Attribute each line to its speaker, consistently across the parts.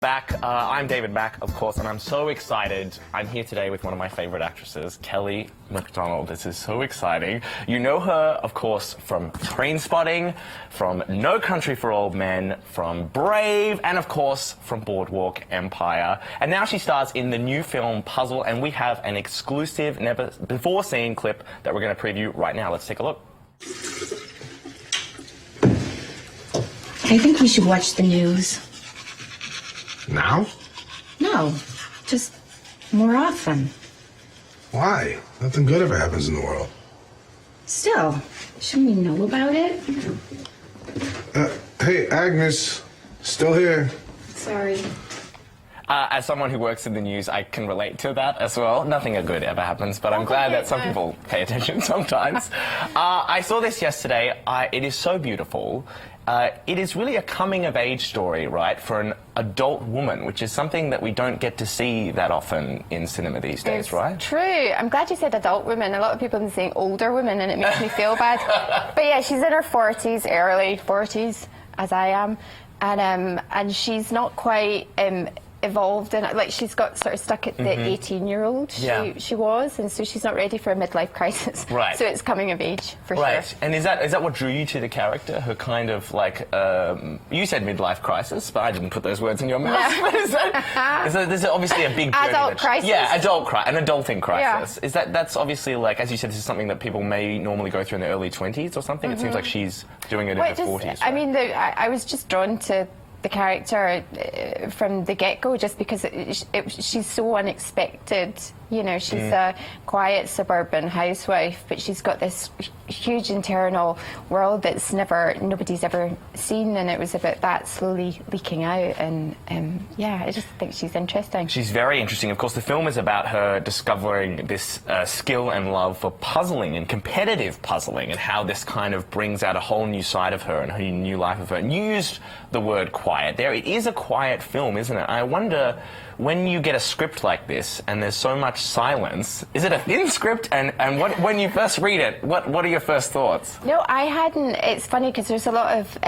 Speaker 1: Back, I'm David Mack, of course, and I'm so excited. I'm here today with one of my favorite actresses, Kelly Macdonald. This is so exciting. You know her, of course, from Trainspotting, from No Country for Old Men, from Brave, and of course, from Boardwalk Empire. And now she stars in the new film Puzzle, and we have an exclusive, never-before-seen clip that we're going to preview right now. Let's take a look.
Speaker 2: I think we should watch the news.
Speaker 3: Now?
Speaker 2: No, just more often.
Speaker 3: Why? Nothing good ever happens in the world.
Speaker 2: Still, shouldn't we know about it?
Speaker 3: Hey, Agnes, still here?
Speaker 2: Sorry.
Speaker 1: As someone who works in the news, I can relate to that as well. Nothing good ever happens, but I'm glad that some people pay attention sometimes. I saw this yesterday. It is so beautiful. It is really a coming-of-age story, right, for an adult woman, which is something that we don't get to see that often in cinema these days, right?
Speaker 4: True. I'm glad you said adult women. A lot of people have been saying older women, and it makes me feel bad. But yeah, she's in her 40s, early 40s, as I am, and she's not quite evolved, and like she's got sort of stuck at the 18-year-old she was, and so she's not ready for a midlife crisis.
Speaker 1: Right.
Speaker 4: So it's coming of age for sure.
Speaker 1: Right. And is that what drew you to the character? Her kind of like you said midlife crisis, but I didn't put those words in your mouth.
Speaker 4: No.
Speaker 1: is that there's obviously a big
Speaker 4: adult crisis.
Speaker 1: Yeah, an adulting crisis. Yeah. Is that's obviously like, as you said, this is something that people may normally go through in their early 20s or something. It seems like she's doing it in her 40s. Right?
Speaker 4: I mean, I was just drawn to the character from the get-go, just because she's so unexpected. You know, she's a quiet suburban housewife, but she's got this huge internal world that's nobody's ever seen, and it was about that slowly leaking out. And yeah, I just think she's interesting.
Speaker 1: She's very interesting. Of course, the film is about her discovering this skill and love for puzzling and competitive puzzling, and how this kind of brings out a whole new side of her and her new life of her. And you used the word quiet there. It is a quiet film, isn't it? I wonder, when you get a script like this and there's so much silence, is it a thin script? And when you first read it, what are your first thoughts?
Speaker 4: No, I hadn't. It's funny because there's a lot of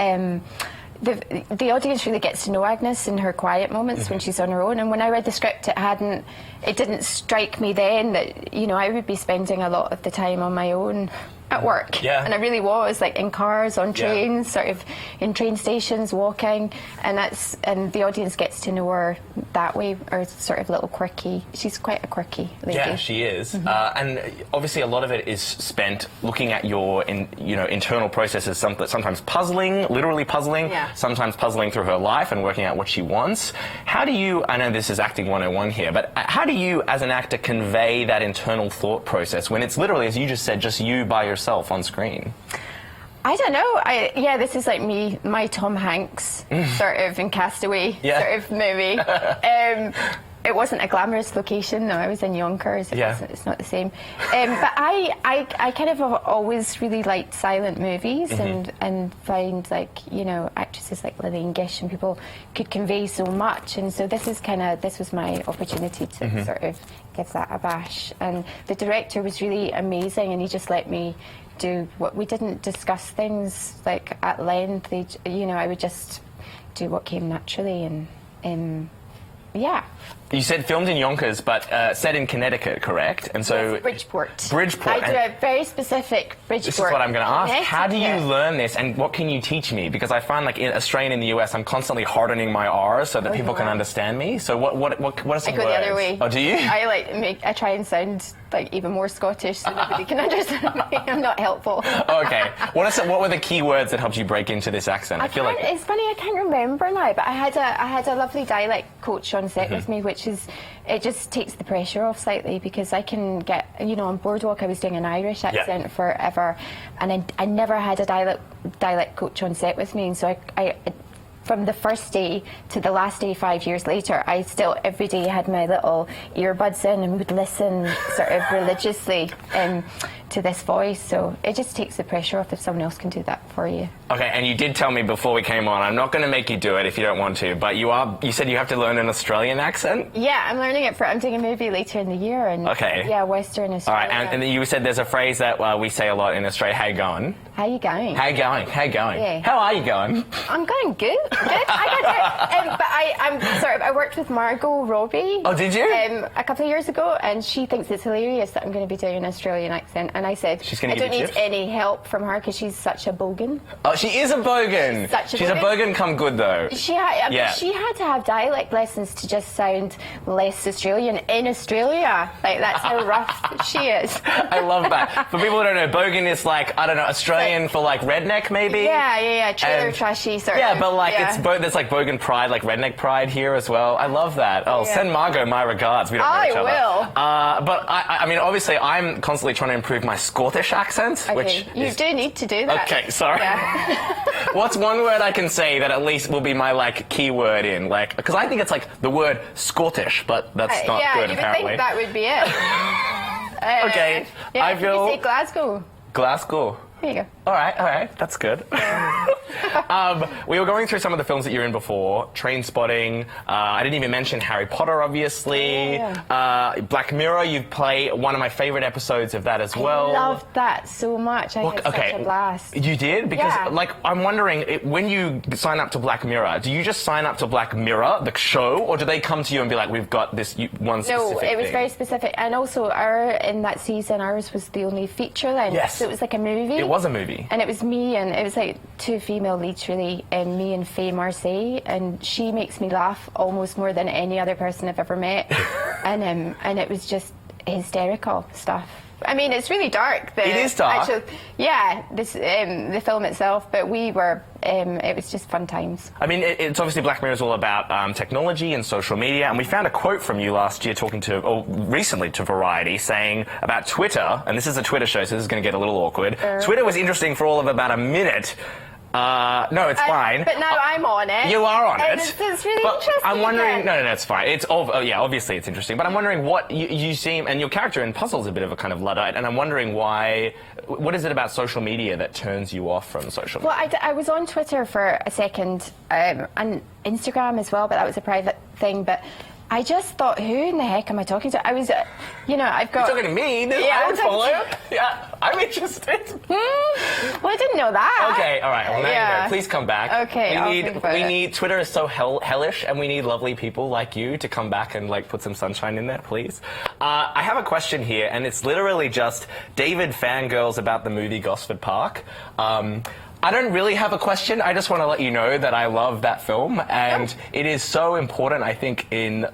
Speaker 4: the audience really gets to know Agnes in her quiet moments when she's on her own. And when I read the script, it didn't strike me then that, you know, I would be spending a lot of the time on my own at work.
Speaker 1: Yeah.
Speaker 4: And I really was, like, in cars, on trains, sort of in train stations, walking, and the audience gets to know her that way, or sort of little quirky. She's quite a quirky lady.
Speaker 1: Yeah, she is. And obviously a lot of it is spent looking at your internal processes, sometimes puzzling, literally puzzling, sometimes puzzling through her life and working out what she wants. How do you, I know this is acting 101 here, but how do you as an actor convey that internal thought process when it's literally, as you just said, just you by yourself on screen?
Speaker 4: I don't know. This is like my Tom Hanks sort of in Castaway sort of movie. It wasn't a glamorous location. No, I was in Yonkers. It's not the same. But I kind of have always really liked silent movies and find, like, you know, actresses like Lillian Gish and people could convey so much. And so this was my opportunity to sort of give that a bash. And the director was really amazing, and he just let me do what we didn't discuss things like at length. I would just do what came naturally, and yeah.
Speaker 1: You said filmed in Yonkers, but set in Connecticut, correct? And so
Speaker 4: yes, Bridgeport.
Speaker 1: Bridgeport.
Speaker 4: I do a very specific Bridgeport.
Speaker 1: This is what I'm going to ask. How do you learn this, and what can you teach me? Because I find, like, in Australian in the US, I'm constantly hardening my R's so that people can understand me. So what are some words?
Speaker 4: I go the other way.
Speaker 1: Oh, do you?
Speaker 4: I try and sound like even more Scottish so nobody can understand me. I'm not helpful.
Speaker 1: Okay. What were the key words that helped you break into this accent? I feel like
Speaker 4: it's funny, I can't remember now, but I had a lovely dialect coach on set with me, which is, it just takes the pressure off slightly, because I can get, you know, on Boardwalk I was doing an Irish accent forever, and I never had a dialect coach on set with me, and so I from the first day to the last day 5 years later, I still every day had my little earbuds in and would listen sort of religiously to this voice. So it just takes the pressure off if someone else can do that for you.
Speaker 1: Okay, and you did tell me before we came on, I'm not going to make you do it if you don't want to, but you said you have to learn an Australian accent?
Speaker 4: Yeah, I'm learning it I'm doing a movie later in the year. And
Speaker 1: okay.
Speaker 4: Yeah, Western Australia.
Speaker 1: All right, and you said there's a phrase that we say a lot in Australia, how you going?
Speaker 4: How you going?
Speaker 1: How you going? How you going?
Speaker 4: Yeah.
Speaker 1: How are you going?
Speaker 4: I'm going good. But I worked with Margot Robbie.
Speaker 1: Oh, did you?
Speaker 4: A couple of years ago, and she thinks it's hilarious that I'm going to be doing an Australian accent. And I said, I don't need any help from her because she's such a bogan.
Speaker 1: Oh, she is a bogan. She's a bogan come good, though.
Speaker 4: She had to have dialect lessons to just sound less Australian in Australia. Like, that's how rough she is.
Speaker 1: I love that. For people who don't know, bogan is like, I don't know, Australian for like redneck, maybe?
Speaker 4: Yeah. Trailer trashy sort of.
Speaker 1: Yeah, but like there's like bogan pride, like redneck pride here as well. I love that. Oh, send Margot my regards. We don't know each other.
Speaker 4: I will.
Speaker 1: But I mean, obviously, I'm constantly trying to improve my Scottish accent, which
Speaker 4: you do need to do that.
Speaker 1: Okay, sorry.
Speaker 4: Yeah.
Speaker 1: What's one word I can say that at least will be my like keyword in, like, because I think it's like the word Scottish, but that's not good
Speaker 4: you
Speaker 1: apparently.
Speaker 4: would think that would be it.
Speaker 1: Okay,
Speaker 4: yeah,
Speaker 1: I feel.
Speaker 4: You say Glasgow.
Speaker 1: Glasgow.
Speaker 4: There you go.
Speaker 1: All right, that's good. We were going through some of the films that you're in before. Trainspotting. I didn't even mention Harry Potter, obviously. Black Mirror. You play one of my favorite episodes of that as well.
Speaker 4: I loved that so much. I had such a blast.
Speaker 1: You did? Because, like, I'm wondering, when you sign up to Black Mirror, do you just sign up to Black Mirror, the show, or do they come to you and be like, we've got this one specific
Speaker 4: No, it was
Speaker 1: thing?
Speaker 4: very specific. And also, in that season, ours was the only feature length.
Speaker 1: Yes.
Speaker 4: So it was like a movie.
Speaker 1: It was a movie.
Speaker 4: And it was me, and it was like two female leads, really, me and Faye Marseille, and she makes me laugh almost more than any other person I've ever met. And it was just hysterical stuff. I mean, it's really dark.
Speaker 1: It is dark.
Speaker 4: The film itself, but we were. It was just fun times.
Speaker 1: I mean, it's obviously Black Mirror is all about technology and social media, and we found a quote from you last year recently to Variety saying about Twitter, and this is a Twitter show, so this is going to get a little awkward. Twitter was interesting for all of about a minute. No, it's fine.
Speaker 4: But now I'm on it.
Speaker 1: You are on it.
Speaker 4: It's really interesting.
Speaker 1: I'm wondering. No, it's fine. It's obviously it's interesting. But I'm wondering what you seem, and your character in Puzzle's a bit of a kind of Luddite, and I'm wondering why. What is it about social media that turns you off from social media?
Speaker 4: Well, I was on Twitter for a second, and Instagram as well, but that was a private thing. But I just thought, who in the heck am I talking to? I was, I've got...
Speaker 1: You're talking to me?
Speaker 4: Yeah,
Speaker 1: I would follow. Yeah, I'm interested.
Speaker 4: Well, I didn't know that.
Speaker 1: Okay, all right. Well, now you know. Please come back.
Speaker 4: Okay,
Speaker 1: we need Twitter is so hellish, and we need lovely people like you to come back and like put some sunshine in there, please. I have a question here, and it's literally just David fangirls about the movie Gosford Park. I don't really have a question. I just want to let you know that I love that film, and it is so important, I think, in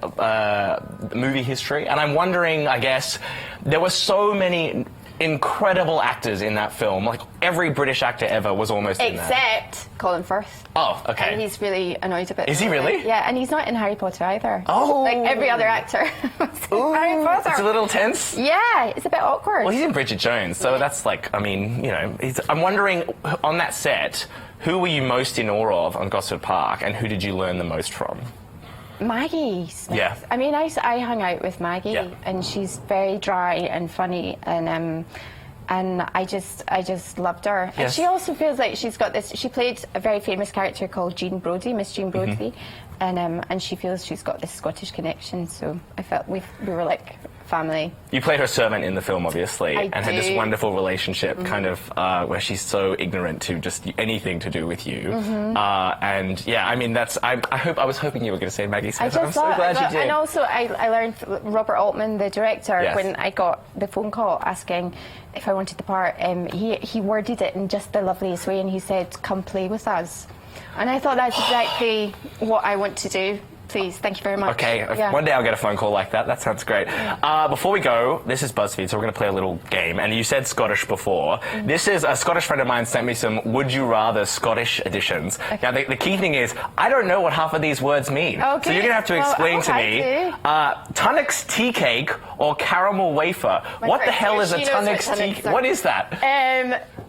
Speaker 1: movie history. And I'm wondering, I guess, there were so many incredible actors in that film. Like, every British actor ever was almost in that.
Speaker 4: Except Colin Firth.
Speaker 1: Oh, okay.
Speaker 4: And he's really annoyed about it.
Speaker 1: Is he really?
Speaker 4: Yeah, and he's not in Harry Potter either.
Speaker 1: Oh.
Speaker 4: Like every other actor. Harry Potter.
Speaker 1: It's a little tense.
Speaker 4: Yeah, it's a bit awkward.
Speaker 1: Well, he's in Bridget Jones, so that's like, I mean, I'm wondering, on that set, who were you most in awe of on Gosford Park, and who did you learn the most from?
Speaker 4: Maggie Smith.
Speaker 1: Yeah.
Speaker 4: I mean, I hung out with Maggie, and she's very dry and funny, and I just loved her.
Speaker 1: Yes.
Speaker 4: And she also feels like she's got this. She played a very famous character called Jean Brodie, Miss Jean Brodie, and she feels she's got this Scottish connection. So I felt we were like family.
Speaker 1: You played her servant in the film, obviously, and had this wonderful relationship, kind of where she's so ignorant to just anything to do with you. And yeah, I mean, I was hoping you were going to say Maggie Smith. I'm so glad you did.
Speaker 4: And also, I learned Robert Altman, the director, when I got the phone call asking if I wanted the part. He worded it in just the loveliest way, and he said, "Come play with us." And I thought that's exactly what I want to do. Please, thank you very much.
Speaker 1: Okay, one day I'll get a phone call like that. That sounds great. Before we go, this is BuzzFeed, so we're going to play a little game. And you said Scottish before. This is a Scottish friend of mine sent me some Would You Rather Scottish editions. Now, the key thing is, I don't know what half of these words mean.
Speaker 4: Okay.
Speaker 1: So you're going to have to explain to me. Tunnock's tea cake or caramel wafer? What the hell is a Tunnocks tea cake? What is that?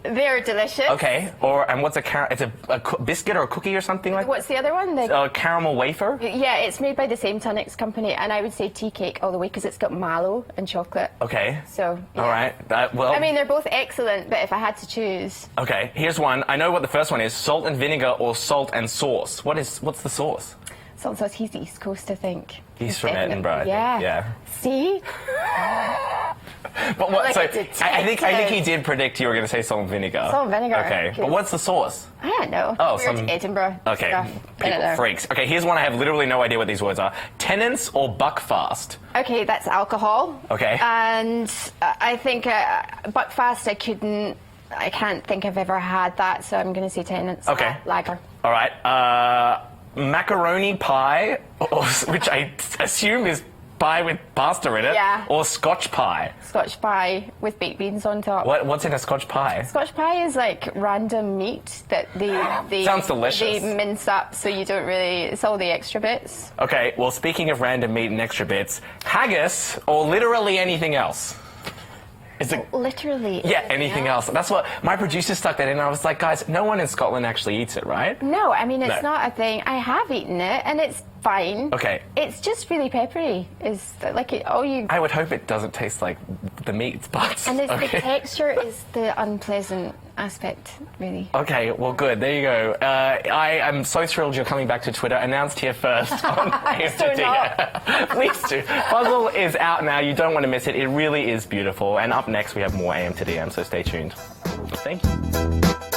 Speaker 4: They're delicious.
Speaker 1: Okay, and what's it's a biscuit or a cookie or something like that?
Speaker 4: What's the other one?
Speaker 1: Caramel wafer?
Speaker 4: Yeah, it's made by the same Tunnocks company, and I would say tea cake all the way because it's got mallow and chocolate.
Speaker 1: Okay.
Speaker 4: So, yeah.
Speaker 1: All right. Well,
Speaker 4: I mean, they're both excellent, but if I had to choose...
Speaker 1: Okay, here's one. I know what the first one is. Salt and vinegar or salt and sauce. What's the sauce?
Speaker 4: Salt and sauce. He's East Coast, I think.
Speaker 1: He's from Edinburgh.
Speaker 4: Yeah. See?
Speaker 1: But what? So I think he did predict you were going to say salt and vinegar.
Speaker 4: Salt and vinegar.
Speaker 1: Okay, but what's the sauce?
Speaker 4: I don't know.
Speaker 1: Oh,
Speaker 4: Weird Edinburgh.
Speaker 1: Okay,
Speaker 4: stuff.
Speaker 1: people freaks. Okay, here's one I have literally no idea what these words are. Tenants or buckfast?
Speaker 4: Okay, that's alcohol.
Speaker 1: Okay.
Speaker 4: And I think buckfast, I can't think I've ever had that, so I'm going to say Tenants.
Speaker 1: Okay.
Speaker 4: Lager.
Speaker 1: All right. Macaroni pie, which I assume is pie with pasta in it.
Speaker 4: Yeah.
Speaker 1: Or Scotch pie.
Speaker 4: Scotch pie with baked beans on top.
Speaker 1: What's in a Scotch pie?
Speaker 4: Scotch pie is like random meat that they
Speaker 1: Sounds delicious.
Speaker 4: They mince up, so you don't really. It's all the extra bits.
Speaker 1: Okay. Well, speaking of random meat and extra bits, haggis or literally anything else? Is it
Speaker 4: literally?
Speaker 1: Yeah, anything else. That's what my producer stuck that in. And I was like, guys, no one in Scotland actually eats it, right?
Speaker 4: No, I mean it's not a thing. I have eaten it, and it's fine.
Speaker 1: Okay.
Speaker 4: It's just really peppery. Is like
Speaker 1: I would hope it doesn't taste like the meat, but
Speaker 4: and it's,
Speaker 1: okay.
Speaker 4: the texture is the unpleasant aspect, really.
Speaker 1: Okay, well, good. There you go. I am so thrilled you're coming back to Twitter. Announced here first on AM Please do. Puzzle is out now. You don't want to miss it. It really is beautiful. And up next, we have more AM to DM, so stay tuned. Thank you.